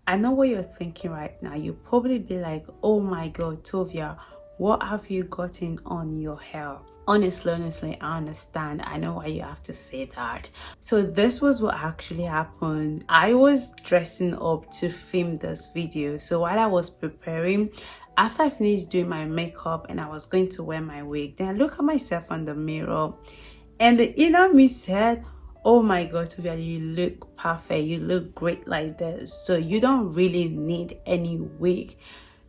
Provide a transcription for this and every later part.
I know what you're thinking right now. You'll probably be like, oh my god, Tovia, what have you gotten on your hair? Honestly, I understand. I know why you have to say that. So this was what actually happened. I was dressing up to film this video. So while I was preparing, after I finished doing my makeup and I was going to wear my wig, then I look at myself in the mirror and the inner me said, oh my god, Tovia, you look perfect, you look great like this, so you don't really need any wig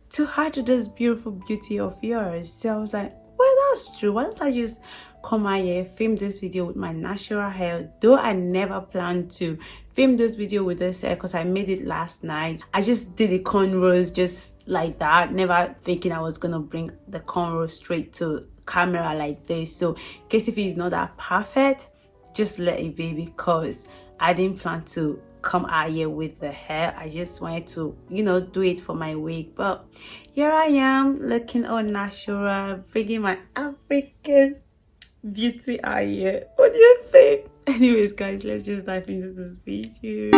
to hide this beautiful beauty of yours. So I was like, well, that's true, why don't I just come out here, film this video with my natural hair, though I never planned to film this video with this hair because I made it last night. I just did the cornrows just like that, never thinking I was gonna bring the cornrows straight to camera like this. So in case if it's not that perfect, just let it be, because I didn't plan to come out here with the hair. I just wanted to, do it for my wig. But here I am looking all natural, bringing my African beauty out here. What do you think? Anyways, guys, let's just dive into this video.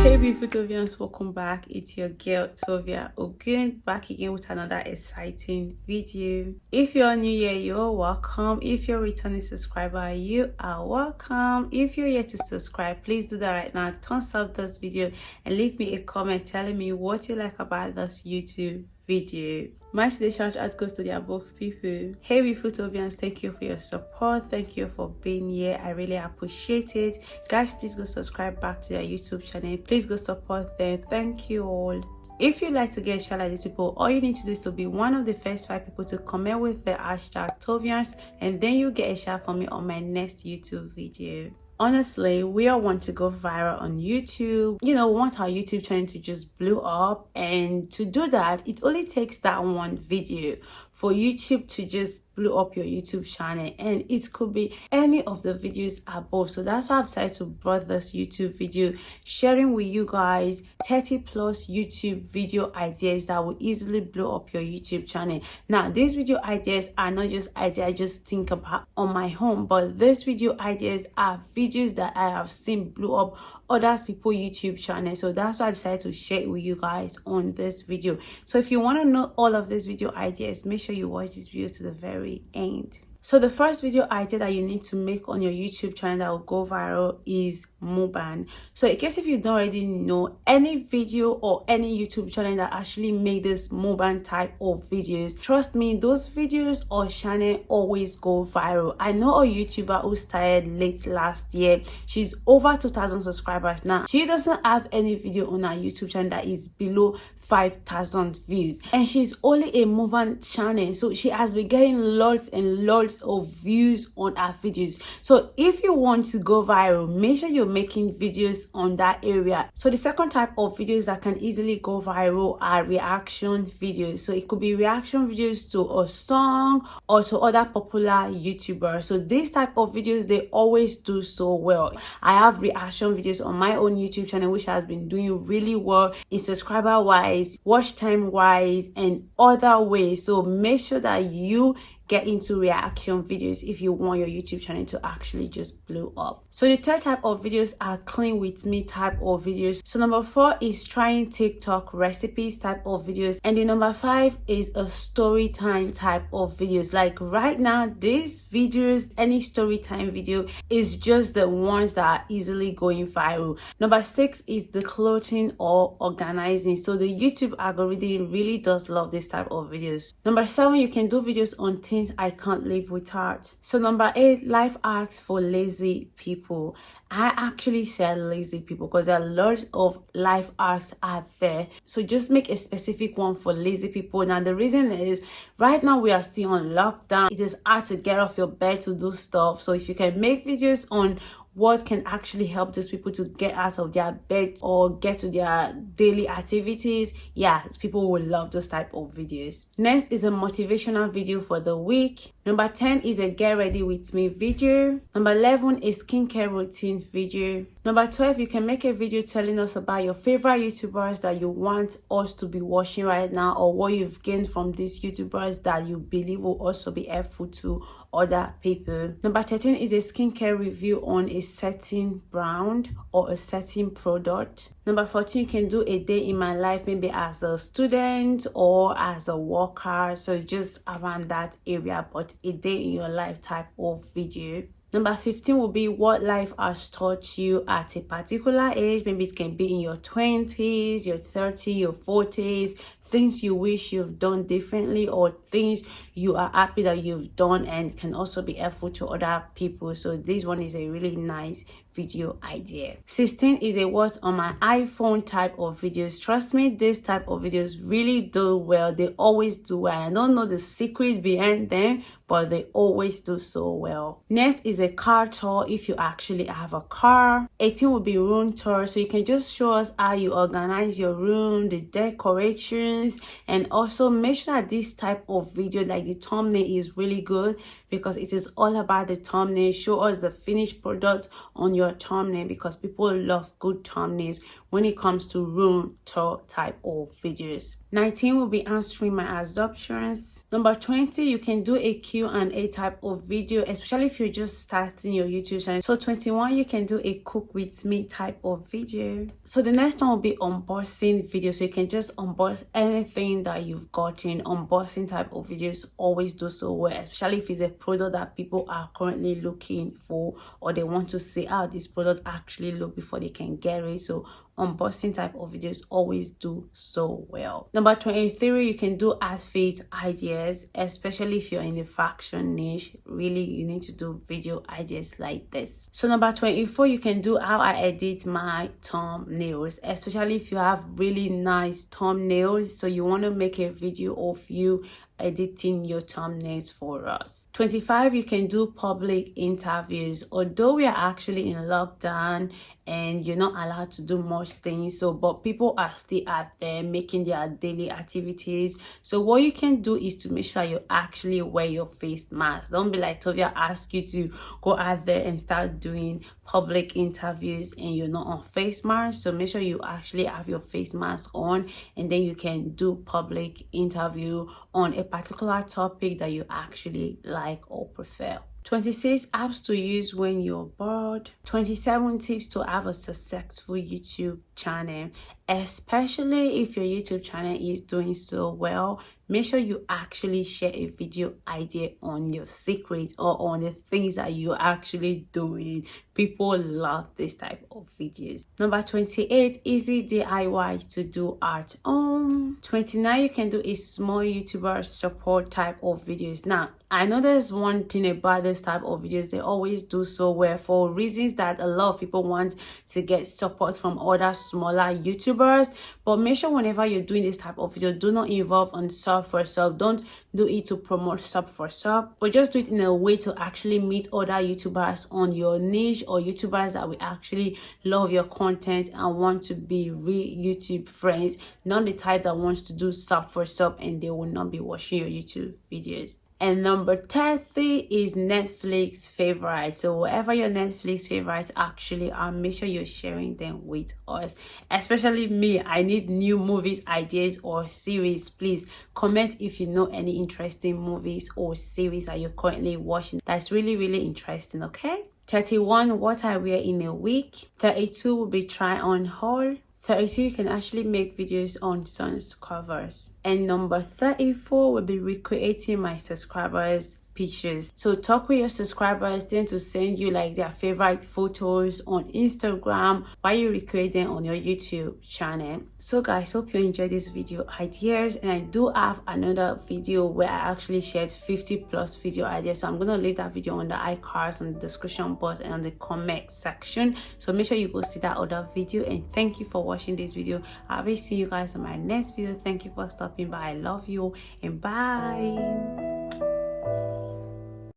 Hey beautiful Tovians, welcome back. It's your girl Tovia Ogun, back again with another exciting video. If you're new here, you're welcome. If you're a returning subscriber, you are welcome. If you're yet to subscribe, please do that right now. Thumbs up this video and leave me a comment telling me what you like about this YouTube video. My today's shout out goes to the above people. Hey beautiful Tovians, thank you for your support, thank you for being here. I really appreciate it. Guys, please go subscribe back to their YouTube channel, please go support them. Thank you all. If you'd like to get a shout out these people, all you need to do is to be one of the first 5 people to comment with the hashtag Tovians, and then you get a shout from me on my next YouTube video. Honestly, we all want to go viral on YouTube. We want our YouTube channel to just blow up, and to do that, it only takes that one video for YouTube to just blow up your YouTube channel, and it could be any of the videos above. So that's why I've decided to bring this YouTube video, sharing with you guys 30 plus YouTube video ideas that will easily blow up your YouTube channel. Now, these video ideas are not just ideas I just think about on my own, but these video ideas are videos that I have seen blow up other people's YouTube channel. So that's why I decided to share it with you guys on this video. So if you want to know all of these video ideas, make sure you watch this video to the very end. So the first video idea that you need to make on your YouTube channel that will go viral is mukbang. So in case if you don't already know, any video or any YouTube channel that actually made this mukbang type of videos, trust me, those videos or channel always go viral. I know a YouTuber who started late last year. She's over 2,000 subscribers now. She doesn't have any video on her YouTube channel that is below 5,000 views, and she's only a mukbang channel, so she has been getting lots and lots of views on her videos. So if you want to go viral, make sure you're making videos on that area. So the second type of videos that can easily go viral are reaction videos. So it could be reaction videos to a song or to other popular YouTubers. So these type of videos, they always do so well. I have reaction videos on my own YouTube channel which has been doing really well in subscriber wise, watch time wise, and other ways. So make sure that you get into reaction videos if you want your YouTube channel to actually just blow up. So the third type of videos are clean with me type of videos. So number 4 is trying TikTok recipes type of videos, and the number 5 is a story time type of videos. Like right now, these videos, any story time video is just the ones that are easily going viral. Number 6 is the clothing or organizing. So the YouTube algorithm really does love this type of videos. Number 7, you can do videos on things I can't live without. So number 8, life hacks for lazy people. I actually said lazy people because there are lots of life hacks out there. So just make a specific one for lazy people. Now the reason is right now we are still on lockdown. It is hard to get off your bed to do stuff. So if you can make videos on what can actually help those people to get out of their bed or get to their daily activities, yeah, people will love those type of videos. Next is a motivational video for the week. Number 10 is a get ready with me video. Number 11 is skincare routine video. Number 12, you can make a video telling us about your favorite YouTubers that you want us to be watching right now, or what you've gained from these YouTubers that you believe will also be helpful to other people. Number 13 is a skincare review on a certain brand or a certain product. Number 14, you can do a day in my life, maybe as a student or as a worker, so just around that area, but a day in your life type of video. Number 15 will be what life has taught you at a particular age. Maybe it can be in your 20s, your 30s, your 40s, things you wish you've done differently, or things you are happy that you've done and can also be helpful to other people. So this one is a really nice video idea. 16 is a what's on my iPhone type of videos. Trust me, this type of videos really do well. They always do well. I don't know the secret behind them, but they always do so well. Next is a car tour if you actually have a car. 18 will be room tour, so you can just show us how you organize your room, the decorations, and also make sure that this type of video, like the thumbnail, is really good, because it is all about the thumbnail. Show us the finished product on your thumbnail, because people love good thumbnails when it comes to room tour type of videos. 19 will be answering my assumptions. Number 20, you can do a Q&A type of video, especially if you're just starting your YouTube channel. So 21, you can do a cook with me type of video. So the next one will be unboxing video, so you can just unbox anything that you've gotten. Unboxing type of videos always do so well, especially if it's a product that people are currently looking for, or they want to see how this product actually look before they can get it. So unboxing type of videos always do so well. Number 23, you can do outfit ideas, especially if you're in the fashion niche. Really, you need to do video ideas like this. So number 24, you can do how I edit my thumbnails, especially if you have really nice thumbnails, so you want to make a video of you editing your thumbnails for us. 25, you can do public interviews. Although we are actually in lockdown and you're not allowed to do much things, so but people are still out there making their daily activities. So what you can do is to make sure you actually wear your face mask. Don't be like Tovia ask you to go out there and start doing public interviews and you're not on face mask. So make sure you actually have your face mask on, and then you can do public interview on a particular topic that you actually like or prefer. 26, apps to use when you're bored. 27, tips to have a successful YouTube channel, especially if your YouTube channel is doing so well. Make sure you actually share a video idea on your secrets or on the things that you're actually doing. People love this type of videos. Number 28, easy DIY to do at home. 29, you can do a small YouTuber support type of videos. Now, I know there's one thing about this type of videos, they always do so well for reasons that a lot of people want to get support from other smaller YouTubers. But make sure whenever you're doing this type of video, do not involve on sub for sub. Don't do it to promote sub for sub, but just do it in a way to actually meet other YouTubers on your niche, or YouTubers that will actually love your content and want to be real YouTube friends, not the type that wants to do sub for sub and they will not be watching your YouTube videos. And number 30 is Netflix favorites. So whatever your Netflix favorites actually are, make sure you're sharing them with us. Especially me, I need new movies ideas or series. Please comment if you know any interesting movies or series that you're currently watching that's really interesting. Okay. 31, what I wear in a week. 32 will be try on haul. 32, you can actually make videos on songs covers. And number 34 will be recreating my subscribers' pictures. So talk with your subscribers, then to send you like their favorite photos on Instagram while you recreate them on your YouTube channel. So guys, hope you enjoyed this video ideas, and I do have another video where I actually shared 50+ video ideas. So I'm gonna leave that video on the iCards, on the description box, and on the comment section. So make sure you go see that other video, and thank you for watching this video. I'll be seeing you guys on my next video. Thank you for stopping by. I love you, and bye.